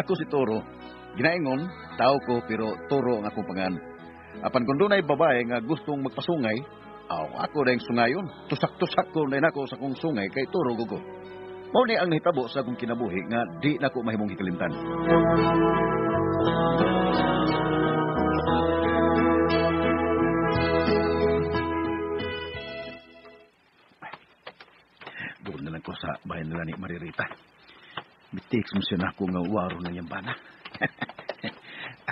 ako si Toro. Ginaingon, tao ko pero Toro ang akong pangan. Apan kung doon ay babae nga gustong magpasungay, ako na yung sungayon. Tusak-tusak ko na ako sa kong sungay kay Toro gugo. Mao ni ang nahitabo sa akong kinabuhi nga di na ko mahimong hikalimtan. Doon na lang ko sa bahay nila ni Maririta. Bitiks mo siya na ako nga waro ng yambana.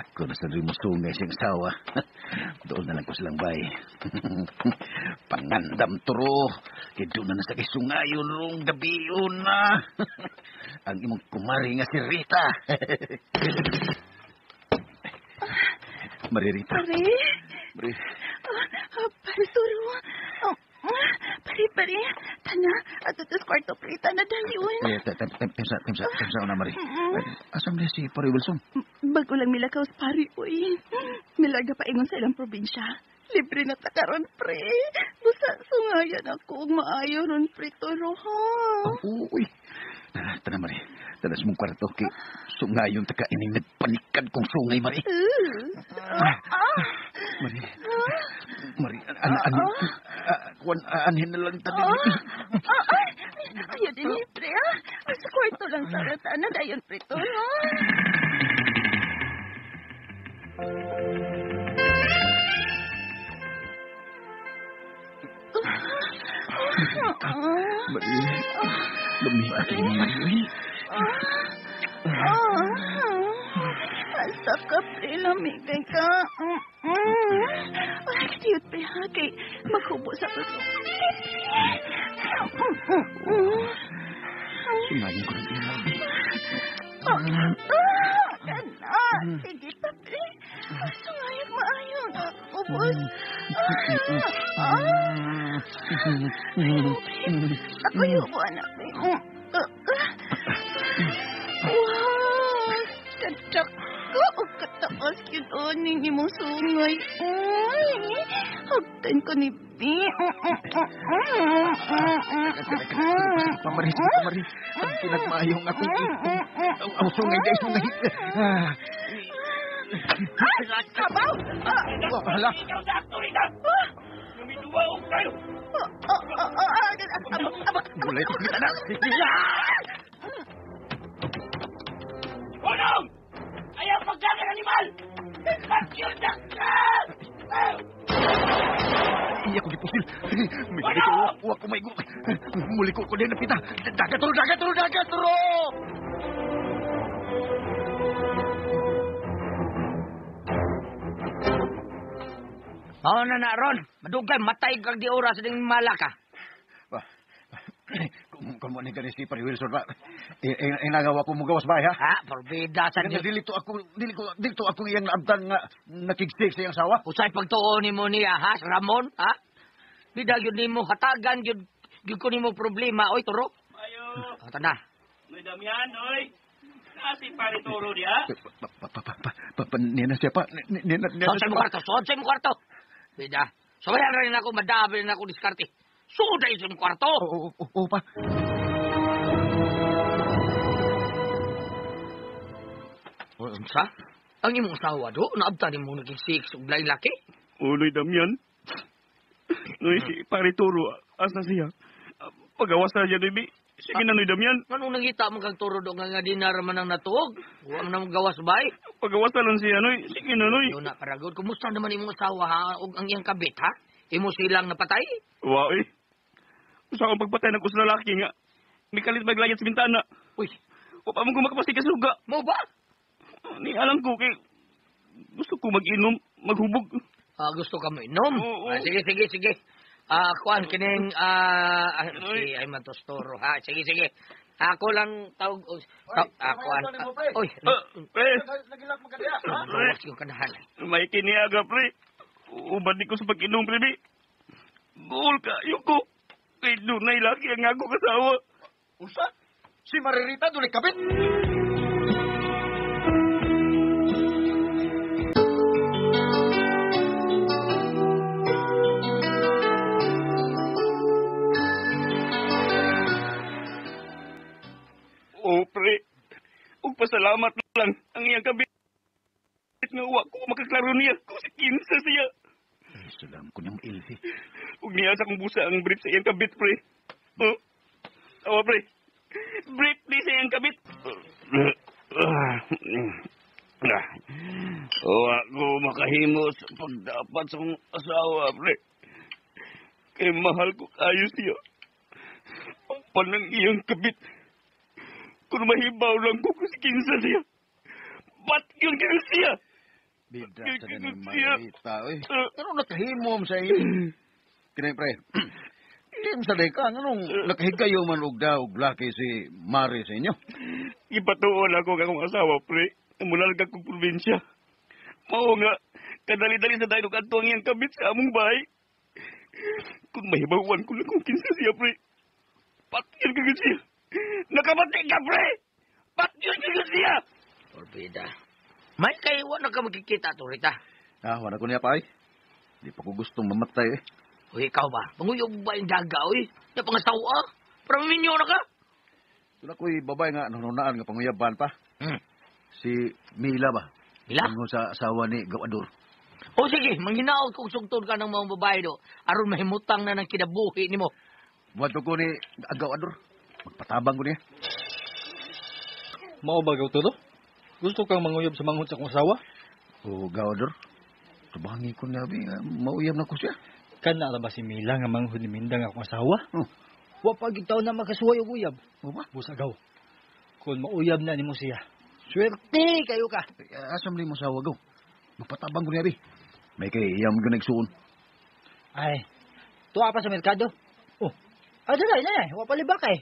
Ako na sa rin mo sungay siyang sawa. Doon na lang ko silang bay. Pangandam Toro. Kaya doon na sa kisungayon rong gabiyon na. Ang imong kumari nga si Rita. Maririta. Pare? Pare, Toro. Pare. Tana, ato sa kwarto, pare. Tana, dali, Temsa na, Mari. Asam na si Pare Wilson? Bago lang milakaw sa pare, uy. Milaga pa ingon sa ilang probinsya. Libre na takaron, pre. Busa, sungayan ako. Maayo ron, pre, Toro, ha? Uy. Tana, Mari. Tana sa mong kwarto. Sungayon taka ining nagpanikad kong sungay, Mari. Mari, anhin na lang tabi. Ayaw din, pre, ha? Sa kwarto lang sa ratana, dayon, pre, Toro. Mari, demi aking Mari. Asa ka, pre, lamigay ka. Ay, cute, pre, ha? Kay maghubo sa puso. Sungayin ko ng ilaw. Sige pa, pre. Sungayin maayo. Ubus. Ako yung anak, pre. Wow! Kadak ko o kataas yun o ning imong sungay. Hagtan ko ni Bi. Pamari. Ang pinagmayong akong ipong. Ang sungay. Sabaw! Hala. Lumiduwa kayo! Gulay ko kita na. Bonong! Ayaw pagdagan animal! Pagkirdak ka! Iya ko gipusil. Mili ko uwak ko maigo. Muli ko din na pita. Dagat turo! Oo na Ron. Madugay, matay kag di oras ding malaka. Kung mo ni ganis si Pare Wilson ba? Inagawa ko mo gawas bahay, ha? Ha? Porbida sa niyo. Dili to ako iyang naabdan nga nakigsik sa iyang sawa. Usay pagtuon mo niya, ha? Ramon, ha? Bida yun ni mo hatagan, yun ko ni mo problema. Oy, Toro. Ayo! Tanda. May damihan, oy! Nasi Pare Toro dia. Niya na siya pa. Sonsay mo kwarto. Bida. Sabayan rin ako, madabi rin ako diskarte. Suday sa kwarto. Oo pa. Sa? Ang imong asawa do, naabta ni mo naging six ug laki? Uloy Damian. Noy si Pare Toro, asa siya? Pagawas na siya, Bibi. Sige na, Noy Damian. Anong nangita mo kang Toro do nga dinar man ang natuog? Huwag mo na magawas bay? Pagawas na lang siya, Noy. Sige na, Noy. Yun na, paragod. Kumusta naman imong asawa, ha? O ang iyang kabit, ha? Imo silang napatay? Wow, eh. Gusto akong pagpatay ng kus lalaki nga. May kalit maglayat sa bintana. Uy, Wapa mo kung makapastig ka sa luga. mo ba? Ni alam ko, kay gusto ko mag-inom, maghubog. Gusto ka mo inom? Oo. Sige. Kuan kining si ay matostoro ha. Sige. Ako lang tawag kuan. Oy. Pre. Nagilak mo kadiya, ha? Bawas yung kanahan. May kiniaga, pre. Ubad di ko sa pag-inom, pre. Buol ka, yuko. Kay dunay laki ang ako kasawa. Usa? Si Maririta doon kabit? Oh, pre. Ug pasalamat lang. iyang kabit nga uwa ko makaklaro niya kung si kinsa siya. Ay, salam ko niyang ilhi. Huwag niya sa kong busa ang brief sa iyang kabit, pre. Oh? Awa, pre. Brief di sa iyang kabit. Uwa ko makahimo sa pagdapat sa kong asawa, pre. Kaya mahal ko kayo siya. Ang panang iyang kabit. Kung mahibaw lang ko kung si kinsa siya. Ba't yun kayo siya? Bida sa ganang marita, oy. Ano nakahimom sa iyo? Kinay, pre. Hindi mo sa deka, anong nakahigayo man og daog laki si Mari sa inyo? Ipatuon ako akong asawa, pre. Mulalagag kong probinsya. Mao nga, kadali-dali sa dayo kanto ang iyang kabit sa among bahay. Kung mahibawan ko lang kung kinsa siya, pre. Patyan ka siya. Nakabati ka, pre! Patyan ka siya! Orbida. May kaiwa na ka magkikita, Torita. Ah, wala ko niya pa, ay. Di pa ko gustong mamatay, eh. O ikaw ba? Manguyog ba yung daga, oy? Napangasawa? Para minyo na ka? Doon ako'y babae nga, nanunaan nga panguyaban pa. Si Mila ba? Mila? Ano sa asawa ni Gawador. O sige, manghinaot kung sugtod ka ng mga babae do. Aron mahimutang na ng kinabuhi ni mo. Buwan ko ni Gawador. Magpatabang ko niya. Mao ba gaw tulo? Gusto kang manguyab sa manghod sa kong asawa? O Gawador, tabangi ko na, mauyam na ko siya. Kana na ba si Mila nga manghod ni Minda nga akong asawa? Oh. Wa pa gitaw na makasuway og uyab. O ba? Busa gaw. Kung mauyab na nimo siya. Swerte kayo ka. Asam mo sa wagaw. Magpatabang ko niya, may kay iyam ko nagsuon. Ay, tuwa pa sa merkado. Oh, adalay na, wa pa libak eh.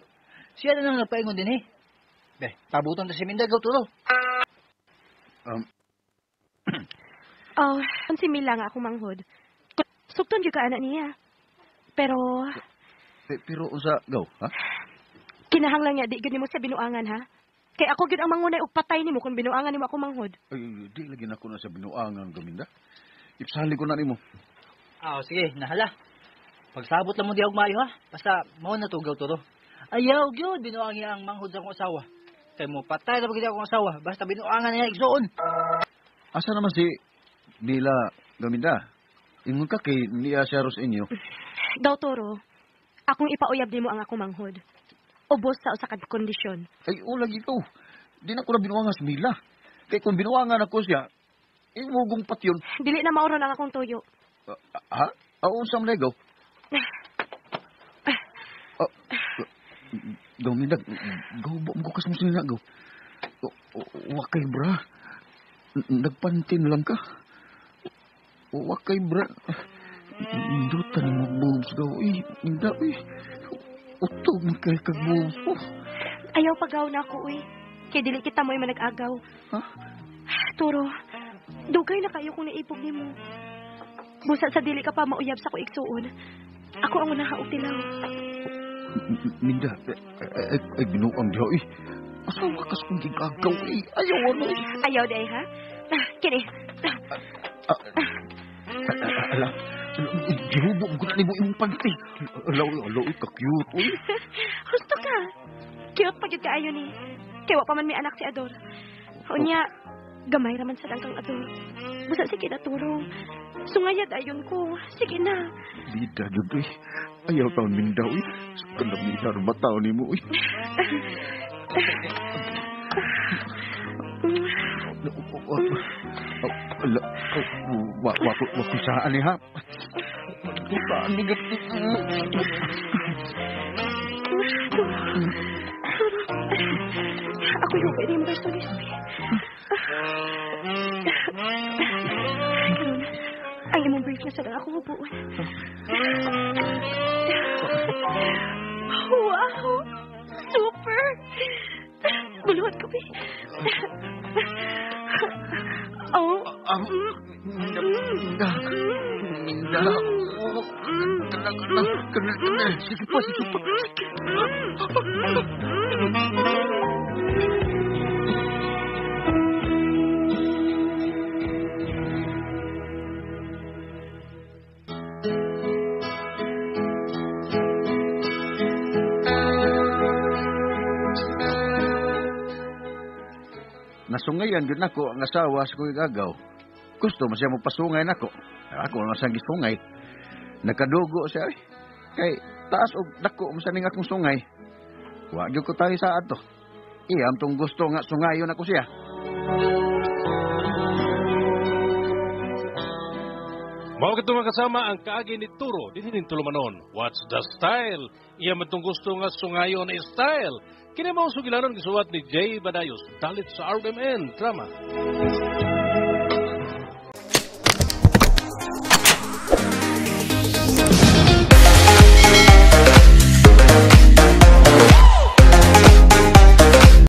Siya na nang napaingon din eh. Be, tabuton ta si Minda gaw tulo. Oh, ang si Mila nga ako manghod. Sukton yung ka anak niya. Pero, Pero usa gaw, ha? kinahanglan niya, di gani mo sa binuangan, ha? Kay ako gid ang mangunay og patay nimo kung binuangan nimo ako manghod. Ay, di lagi na ko na sa binuangan, Gaminda. Ipsali ko na nimo. Ah, sige, nahala. Pagsabot lang mo di og maayo ha. Basta mao na to gaw tulo. Ayaw gyud binuangi ang manghod sa akong asawa. Kay mo patay na pagid akong asawa, basta binuangan niya igsuon. Asa naman si Mila Gaminda? Ingon ka kay niya siya ros inyo. Daw toro, akong ipauyab nimo ang ako manghod. Ubos sa usa ka kondisyon. Ay, ulag ito. Di na ko na binuangan si Mila. Kay kung binuangan ako siya, imugong patyon. Dili na mauro ang akong tuyo. Ha? Unsam legaw? Gaminda, gaw ba mo kas mo sila gaw? Wakay bra. Nagpantin lang ka. Wakay bra. Indutan mo boobs gaw. Inda, utog mo kay kag boobs mo. Ayaw pagaw na ako, uy. Kay dili kita mo'y manag-agaw. Ha? Turo, dugay na kayo kung naipog nimo. Busa sa dili ka pa mauyab sa ko igsuon. Ako ang unang hautilaw. Minda, ay binuang diha, asawa kas kong gigagaw, ayaw ano, Ayaw day, ha? Kini. Ala, gihubog ko na ni mo imong panty. Alaw, ka-cute, uy. Gusto ka. Cute pa gyud kaayo ni. Kay wa pa man may anak si Ador. Unya, gamay raman sa dangkang Ador. Busa sige na turo. Sungayad ayon ko. Sige na. Bida, jud, ayaw taon Minda, sa kanamihan mataw ni mo, Ala, wakusaan ni ha. Wakusaan ni gati. Ako yung pwede yung beso ni Spi. Ang imong brief na sa lang akong upuan. Wow! Super! Buluhan ko, Pi. Oh. Minda. Kena. Sige pa. nasungayan yun ako ang asawa sa kuya gagaw. Gusto mo siya magpasungay nako. Ako lang sang gisungay. Nakadugo siya eh. Kay taas og dako mo sa ning akong sungay. Wa gyud ko tayo sa ato. Iyam tong gusto nga sungayon ako siya. Mao kadto mga kasama ang kaagi ni Turo dinhin tulumanon. What's the style? Iya man tong gusto nga sungayon na style. Kini mao sugilanon gisuwat ni Jay Badayos dalit sa RMN drama.